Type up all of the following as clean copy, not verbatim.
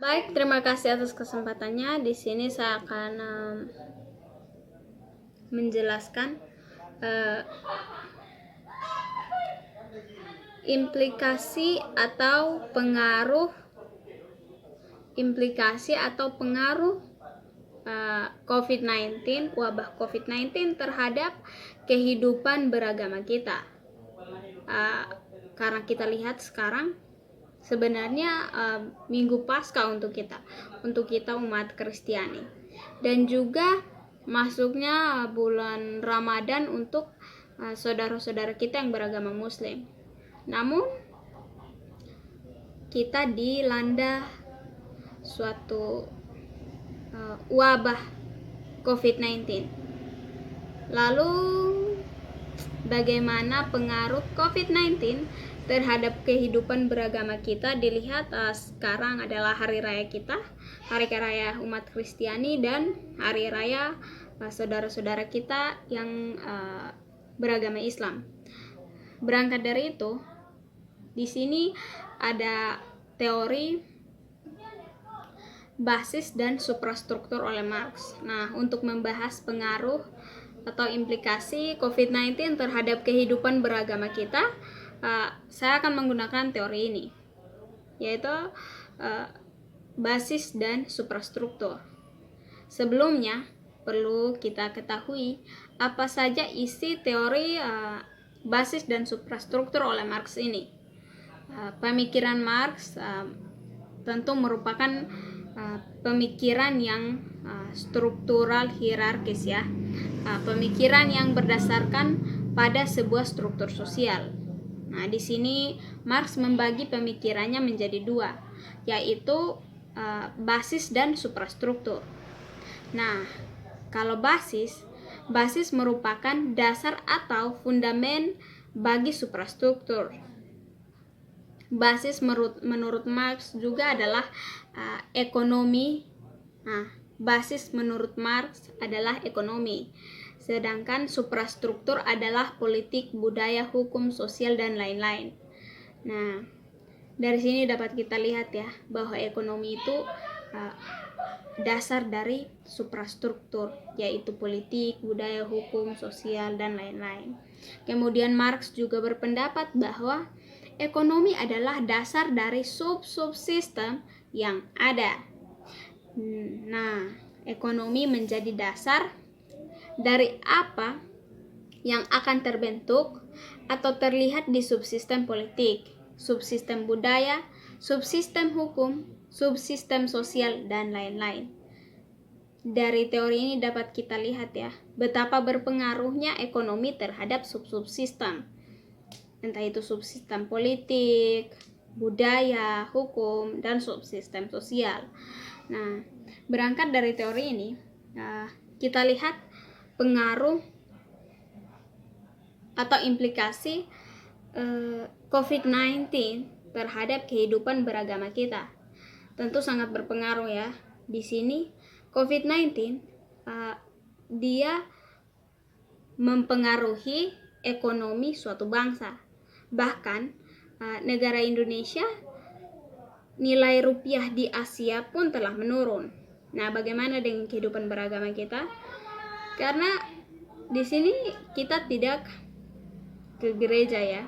Baik, terima kasih atas kesempatannya. Di sini saya akan menjelaskan implikasi atau pengaruh COVID-19, wabah COVID-19 terhadap kehidupan beragama kita. Karena kita lihat sekarang sebenarnya minggu Paskah untuk kita umat Kristiani, dan juga masuknya bulan Ramadan untuk saudara-saudara kita yang beragama Muslim. Namun kita dilanda suatu wabah COVID-19. Lalu bagaimana pengaruh COVID-19 terhadap kehidupan beragama kita dilihat sekarang adalah hari raya kita, hari raya umat Kristiani, dan hari raya saudara-saudara kita yang beragama Islam. Berangkat dari itu, di sini ada teori basis dan suprastruktur oleh Marx. Nah, untuk membahas pengaruh atau implikasi COVID-19 terhadap kehidupan beragama kita, saya akan menggunakan teori ini, yaitu basis dan suprastruktur. Sebelumnya, perlu kita ketahui apa saja isi teori basis dan suprastruktur oleh Marx ini. Pemikiran Marx tentu merupakan pemikiran yang struktural hierarkis, ya. Pemikiran yang berdasarkan pada sebuah struktur sosial. Nah, di sini Marx membagi pemikirannya menjadi dua, yaitu basis dan suprastruktur. Nah, kalau basis merupakan dasar atau fundamen bagi suprastruktur. Basis menurut Marx juga adalah ekonomi. Nah, basis menurut Marx adalah ekonomi, sedangkan suprastruktur adalah politik, budaya, hukum, sosial, dan lain-lain. Nah, dari sini dapat kita lihat, ya, bahwa ekonomi itu dasar dari suprastruktur, yaitu politik, budaya, hukum, sosial, dan lain-lain. Kemudian Marx juga berpendapat bahwa ekonomi adalah dasar dari sub-subsistem yang ada. Nah, ekonomi menjadi dasar dari apa yang akan terbentuk atau terlihat di subsistem politik, subsistem budaya, subsistem hukum, subsistem sosial, dan lain-lain. Dari teori ini dapat kita lihat, ya, betapa berpengaruhnya ekonomi terhadap sub-subsistem, entah itu subsistem politik, budaya, hukum, dan subsistem sosial. Nah, berangkat dari teori ini, kita lihat pengaruh atau implikasi COVID-19 terhadap kehidupan beragama kita. Tentu sangat berpengaruh, ya. Di sini COVID-19 dia mempengaruhi ekonomi suatu bangsa. Bahkan negara Indonesia, nilai rupiah di Asia pun telah menurun. Nah, bagaimana dengan kehidupan beragama kita? Karena di sini kita tidak ke gereja, ya.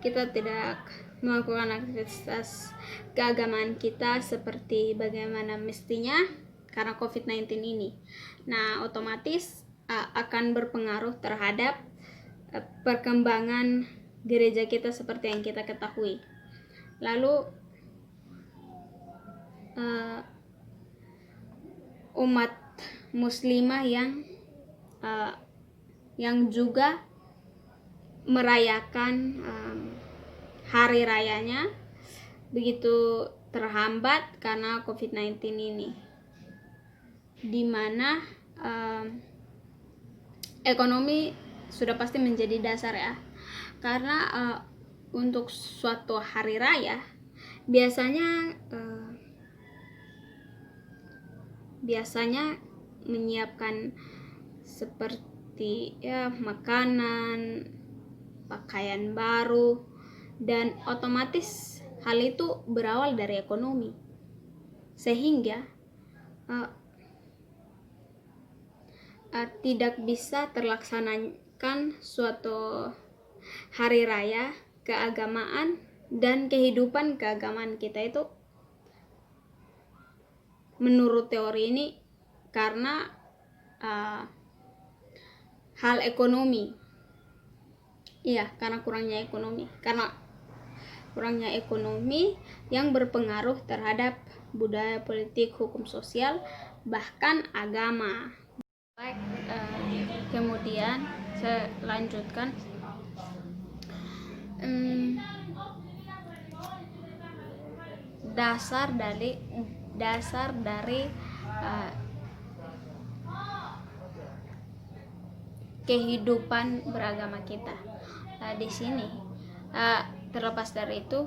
Kita tidak melakukan aktivitas keagamaan kita seperti bagaimana mestinya karena COVID-19 ini. Nah, otomatis akan berpengaruh terhadap perkembangan gereja kita seperti yang kita ketahui. Lalu umat muslimah yang juga merayakan hari rayanya begitu terhambat karena COVID-19 ini, di mana ekonomi sudah pasti menjadi dasar, ya. Karena untuk suatu hari raya biasanya menyiapkan seperti, ya, makanan, pakaian baru, dan otomatis hal itu berawal dari ekonomi, sehingga tidak bisa terlaksanakan suatu hari raya keagamaan dan kehidupan keagamaan kita itu menurut teori ini karena hal ekonomi. Iya, karena kurangnya ekonomi yang berpengaruh terhadap budaya, politik, hukum sosial, bahkan agama. Baik, kemudian saya lanjutkan. Dasar dari kehidupan beragama kita. Di sini terlepas dari itu,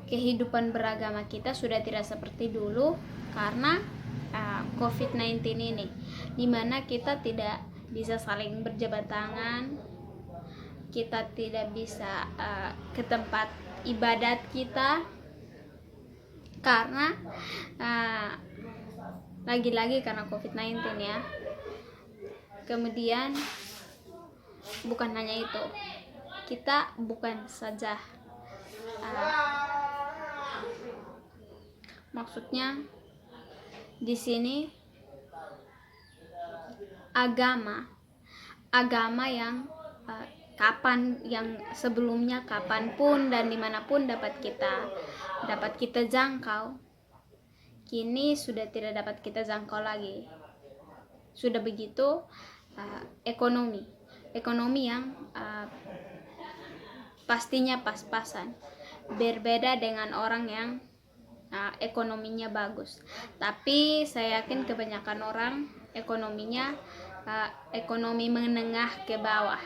kehidupan beragama kita sudah tidak seperti dulu karena COVID-19 ini, dimana kita tidak bisa saling berjabat tangan, kita tidak bisa ke tempat ibadat kita karena lagi-lagi karena COVID-19 ya. Kemudian bukan hanya itu, kita bukan saja maksudnya di sini agama yang yang sebelumnya kapanpun dan dimanapun dapat kita jangkau, kini sudah tidak dapat kita jangkau lagi. Sudah begitu ekonomi yang pastinya pas-pasan, berbeda dengan orang yang ekonominya bagus. Tapi saya yakin kebanyakan orang ekonominya ekonomi menengah ke bawah.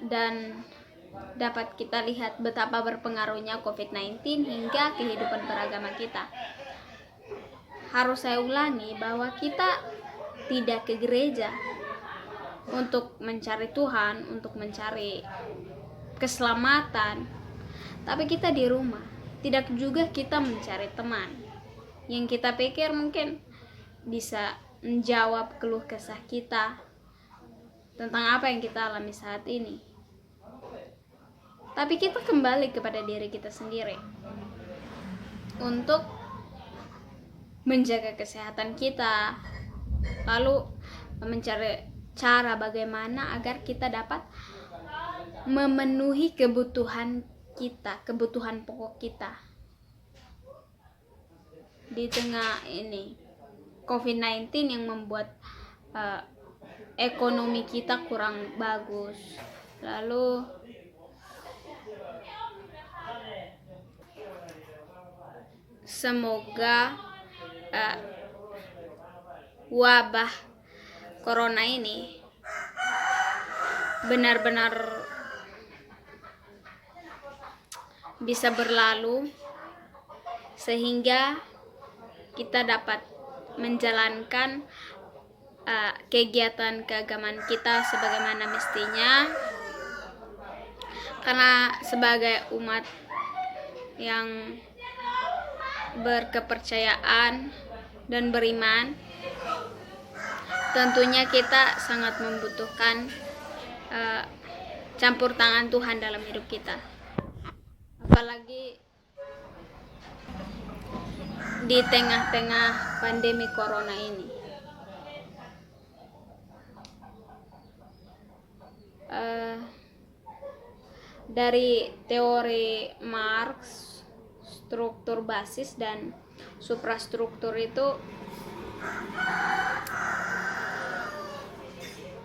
Dan dapat kita lihat betapa berpengaruhnya COVID-19 hingga kehidupan beragama kita. Harus saya ulangi bahwa kita tidak ke gereja untuk mencari Tuhan, untuk mencari keselamatan, tapi kita di rumah. Tidak juga kita mencari teman yang kita pikir mungkin bisa menjawab keluh kesah kita tentang apa yang kita alami saat ini. Tapi kita kembali kepada diri kita sendiri untuk menjaga kesehatan kita, lalu mencari cara bagaimana agar kita dapat memenuhi kebutuhan pokok kita di tengah ini COVID-19 yang membuat ekonomi kita kurang bagus. Lalu semoga wabah corona ini benar-benar bisa berlalu sehingga kita dapat menjalankan kegiatan keagamaan kita sebagaimana mestinya, karena sebagai umat yang berkepercayaan dan beriman, tentunya kita sangat membutuhkan campur tangan Tuhan dalam hidup kita, apalagi di tengah-tengah pandemi corona ini. Dari teori Marx, struktur basis dan suprastruktur itu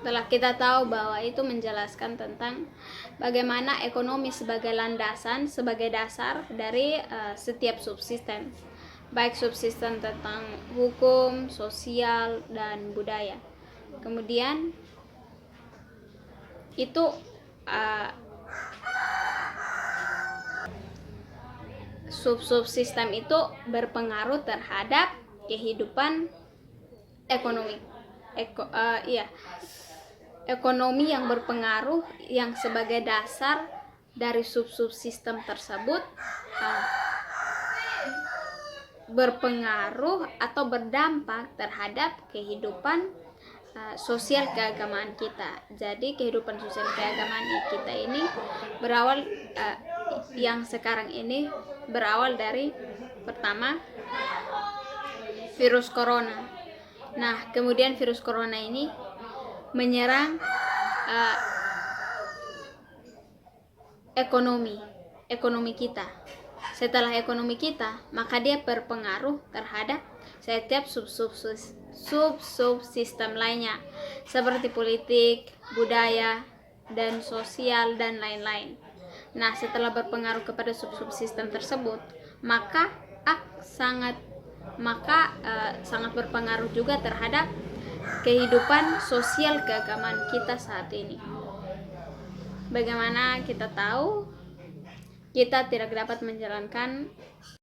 telah kita tahu bahwa itu menjelaskan tentang bagaimana ekonomi sebagai landasan, sebagai dasar dari setiap subsistem, baik subsistem tentang hukum, sosial, dan budaya. Kemudian itu subsistem itu berpengaruh terhadap kehidupan ekonomi. Ekonomi yang berpengaruh, yang sebagai dasar dari sub-sub sistem tersebut berpengaruh atau berdampak terhadap kehidupan sosial keagamaan kita. Jadi kehidupan sosial keagamaan kita ini berawal yang sekarang ini berawal dari pertama virus corona. Nah, kemudian virus corona ini menyerang ekonomi kita. Setelah ekonomi kita, maka dia berpengaruh terhadap setiap sub sistem lainnya seperti politik, budaya, dan sosial dan lain-lain. Nah, setelah berpengaruh kepada sub sistem tersebut, maka sangat berpengaruh juga terhadap kehidupan sosial keagamaan kita saat ini. Bagaimana kita tahu kita tidak dapat menjalankan